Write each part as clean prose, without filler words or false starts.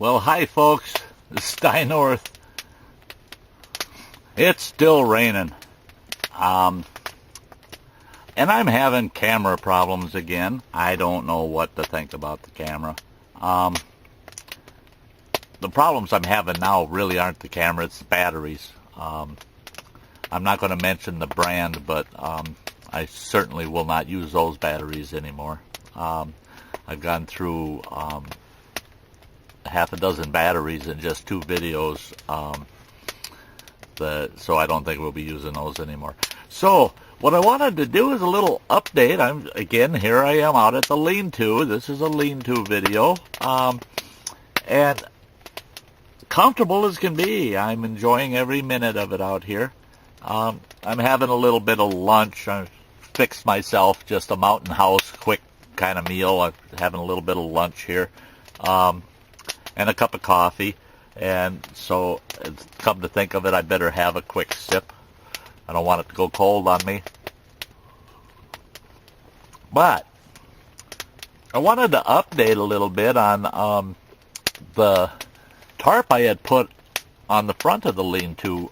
Well, hi folks, this is Sty North. It's still raining. And I'm having camera problems again. I don't know what to think about the camera. The problems I'm having now really aren't the camera, it's the batteries. I'm not going to mention the brand, but I certainly will not use those batteries anymore. I've gone through half a dozen batteries in just 2 videos, so I don't think we'll be using those anymore. So what I wanted to do is a little update. Here I am out at the lean-to. This is a lean-to video, and comfortable as can be. I'm enjoying every minute of it out here. I'm having a little bit of lunch. I fixed myself just a Mountain House quick kind of meal. I'm having a little bit of lunch here, and a cup of coffee. And so, come to think of it, I better have a quick sip. I don't want it to go cold on me. But I wanted to update a little bit on the tarp I had put on the front of the lean-to.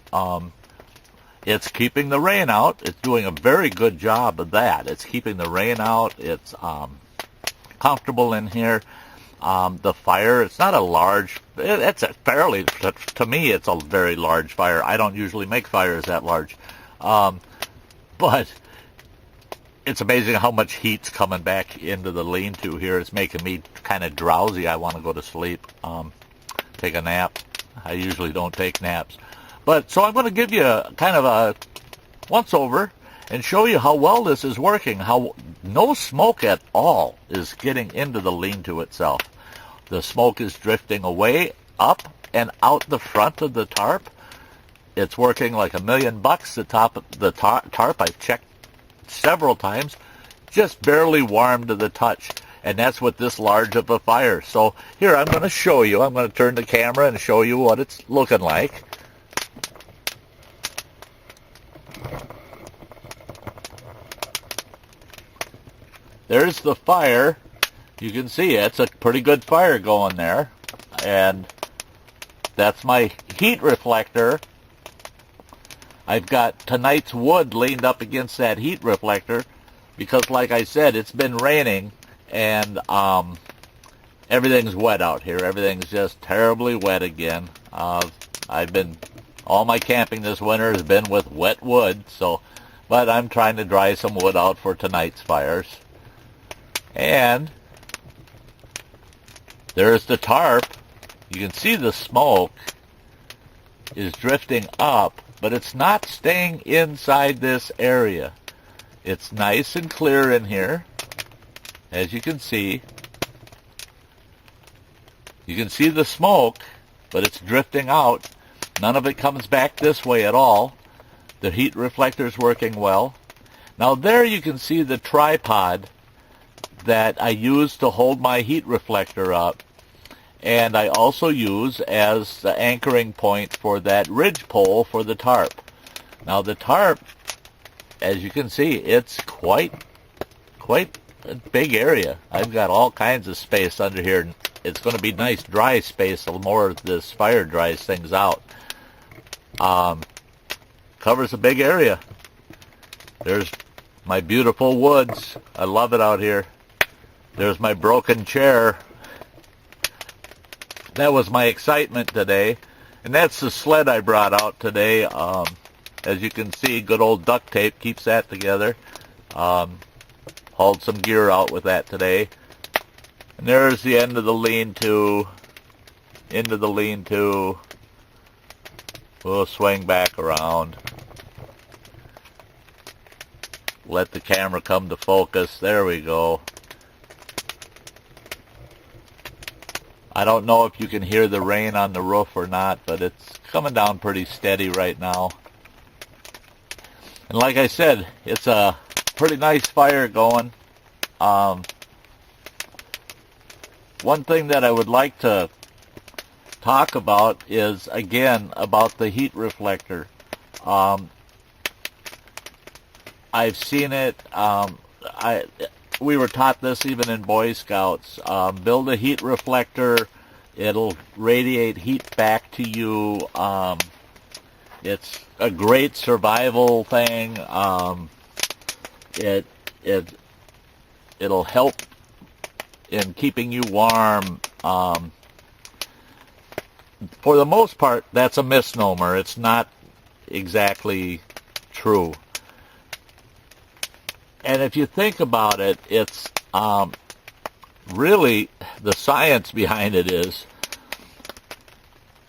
It's keeping the rain out. It's doing a very good job of that. It's keeping the rain out. It's comfortable in here. The fire, it's not a large, it's a fairly, to me, it's a very large fire. I don't usually make fires that large. But it's amazing how much heat's coming back into the lean-to here. It's making me kind of drowsy. I want to go to sleep, take a nap. I usually don't take naps. But so I'm going to give you kind of a once-over and show you how well this is working, how no smoke at all is getting into the lean-to itself. The smoke is drifting away, up, and out the front of the tarp. It's working like $1,000,000. The top of the tarp, I've checked several times, just barely warm to the touch. And that's with this large of a fire. So here, I'm going to show you. I'm going to turn the camera and show you what it's looking like. There's the fire. You can see it's a pretty good fire going there. And that's my heat reflector. I've got tonight's wood leaned up against that heat reflector because, like I said, it's been raining and everything's wet out here. Everything's just terribly wet again. All my camping this winter has been with wet wood, but I'm trying to dry some wood out for tonight's fires. And there's the tarp. You can see the smoke is drifting up, but it's not staying inside this area. It's nice and clear in here, as you can see. You can see the smoke, but it's drifting out. None of it comes back this way at all. The heat reflector's working well. Now there you can see the tripod that I use to hold my heat reflector up, and I also use as the anchoring point for that ridge pole for the tarp. Now the tarp, as you can see, it's quite a big area. I've got all kinds of space under here. It's going to be nice dry space the more this fire dries things out. Covers a big area. There's my beautiful woods. I love it out here. There's my broken chair. That was my excitement today. And that's the sled I brought out today. As you can see, good old duct tape keeps that together. Hauled some gear out with that today. And there's the end of the lean-to. Into the lean-to. We'll swing back around. Let the camera come to focus. There we go. I don't know if you can hear the rain on the roof or not, but it's coming down pretty steady right now. And like I said, it's a pretty nice fire going. One thing that I would like to talk about is, again, about the heat reflector. I've seen it. We were taught this even in Boy Scouts. Build a heat reflector It'll radiate heat back to you. It's a great survival thing. It it'll help in keeping you warm. For the most part, that's a misnomer. It's not exactly true. And if you think about it, it's really the science behind it is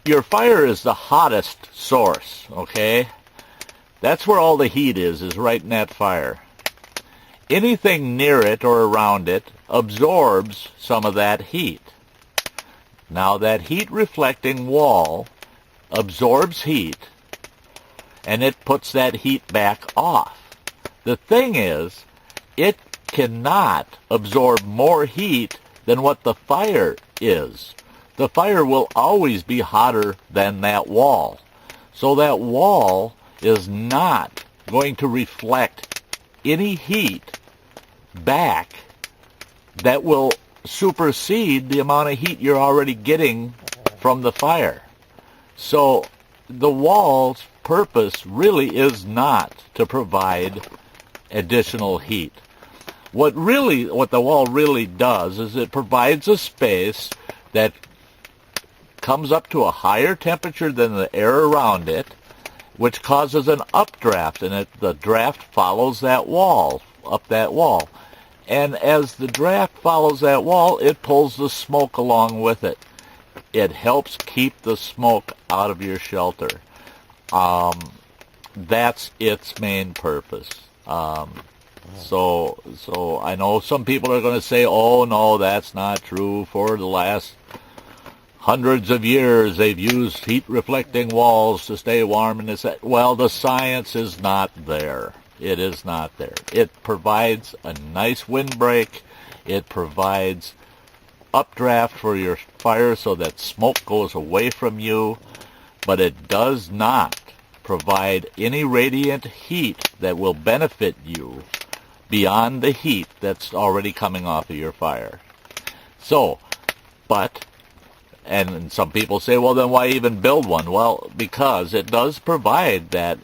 your fire is the hottest source, okay? That's where all the heat is right in that fire. Anything near it or around it absorbs some of that heat. Now that heat-reflecting wall absorbs heat, and it puts that heat back off. The thing is, it cannot absorb more heat than what the fire is. The fire will always be hotter than that wall. So that wall is not going to reflect any heat back that will supersede the amount of heat you're already getting from the fire. So the wall's purpose really is not to provide additional heat. What the wall really does is it provides a space that comes up to a higher temperature than the air around it, which causes an updraft, and the draft follows that wall, up that wall. And as the draft follows that wall, it pulls the smoke along with it. It helps keep the smoke out of your shelter. That's its main purpose. So I know some people are going to say, oh, no, that's not true. For the last hundreds of years, they've used heat-reflecting walls to stay warm. And well, the science is not there. It is not there. It provides a nice windbreak. It provides updraft for your fire so that smoke goes away from you. But it does not provide any radiant heat that will benefit you beyond the heat that's already coming off of your fire. So, and some people say, well, then why even build one? Well, because it does provide that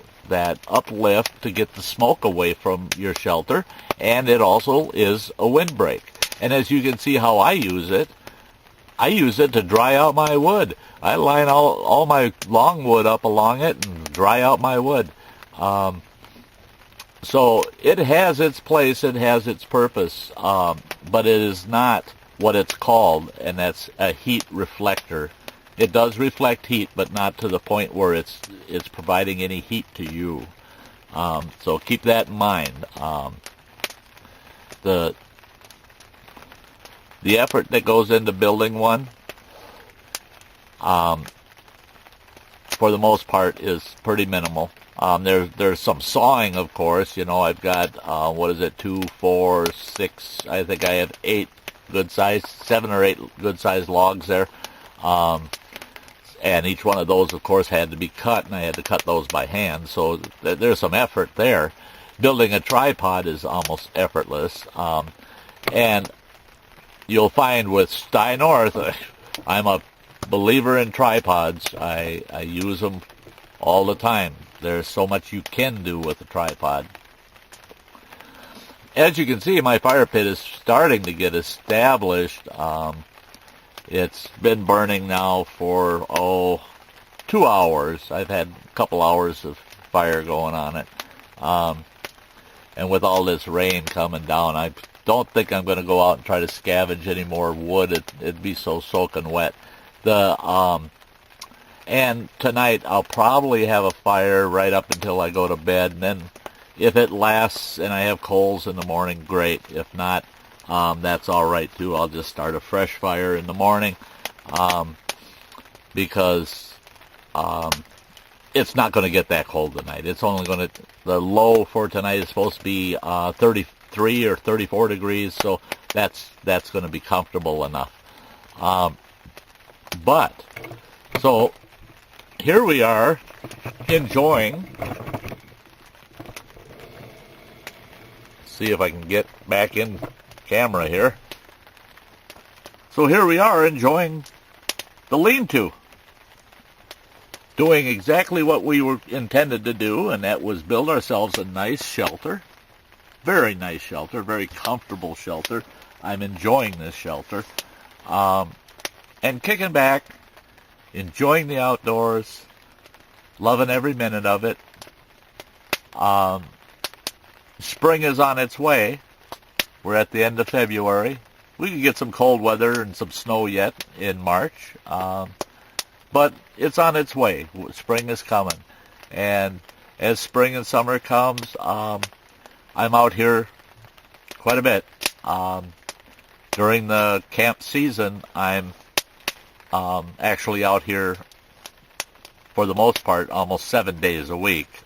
uplift to get the smoke away from your shelter, and it also is a windbreak. And as you can see how I use it to dry out my wood. I line all my longwood up along it and dry out my wood. So it has its place, it has its purpose, but it is not what it's called, and that's a heat reflector. It does reflect heat, but not to the point where it's providing any heat to you. So keep that in mind. The effort that goes into building one, for the most part, is pretty minimal. There's some sawing, of course. I've got 2, 4, 6. I think I have 7 or 8 good-sized logs there. And each one of those, of course, had to be cut, and I had to cut those by hand. So there's some effort there. Building a tripod is almost effortless. And you'll find with Sty North, I'm a believer in tripods. I use them all the time. There's so much you can do with a tripod. As you can see, my fire pit is starting to get established. It's been burning now for, 2 hours. I've had a couple hours of fire going on it. And with all this rain coming down, I don't think I'm going to go out and try to scavenge any more wood. It'd be so soaking wet. And tonight I'll probably have a fire right up until I go to bed. And then if it lasts and I have coals in the morning, great. If not, that's all right too. I'll just start a fresh fire in the morning, because it's not going to get that cold tonight. It's only going to, the low for tonight is supposed to be 33 or 34 degrees, so that's going to be comfortable enough. But so here we are enjoying. See if I can get back in camera here. So here we are enjoying the lean-to. Doing exactly what we were intended to do, and that was build ourselves a nice shelter. Very nice shelter, very comfortable shelter. I'm enjoying this shelter. And kicking back, enjoying the outdoors, loving every minute of it. Spring is on its way. We're at the end of February. We could get some cold weather and some snow yet in March. But it's on its way. Spring is coming. And as spring and summer comes, I'm out here quite a bit. During the camp season, I'm actually out here, for the most part, almost 7 days a week.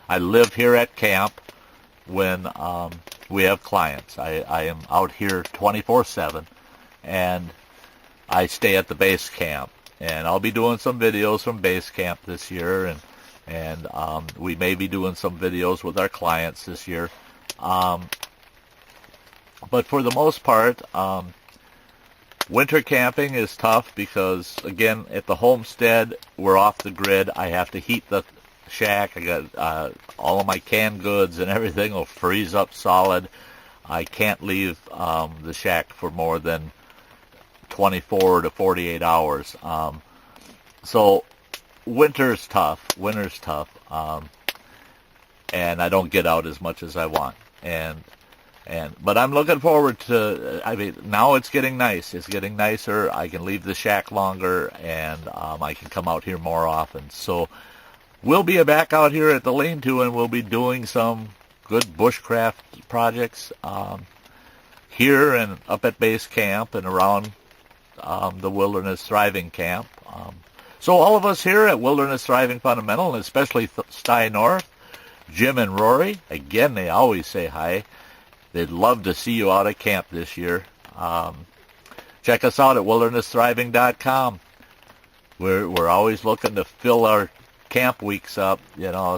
I live here at camp when we have clients. I am out here 24/7, and I stay at the base camp. And I'll be doing some videos from base camp this year, and we may be doing some videos with our clients this year. But for the most part, winter camping is tough because, again, at the homestead, we're off the grid. I have to heat the shack. I got all of my canned goods and everything will freeze up solid. I can't leave the shack for more than 24 to 48 hours. So winter's tough. And I don't get out as much as I want. But I'm looking forward to, I mean, now it's getting nice. It's getting nicer. I can leave the shack longer, and I can come out here more often. So we'll be back out here at the lean-to, and we'll be doing some good bushcraft projects here and up at base camp and around the Wilderness Thriving Camp. So all of us here at Wilderness Thriving Fundamental, and especially Sty North, Jim and Rory, again, they always say hi. They'd love to see you out at camp this year. Check us out at wildernessThriving.com. We're always looking to fill our camp weeks up,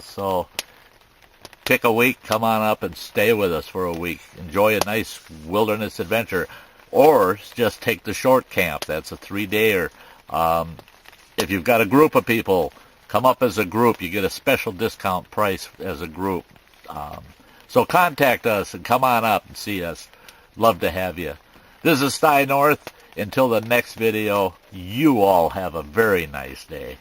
so pick a week, come on up and stay with us for a week. Enjoy a nice wilderness adventure. Or just take the short camp. That's a 3-dayer. If you've got a group of people, come up as a group. You get a special discount price as a group. So contact us and come on up and see us. Love to have you. This is Sty North. Until the next video, you all have a very nice day.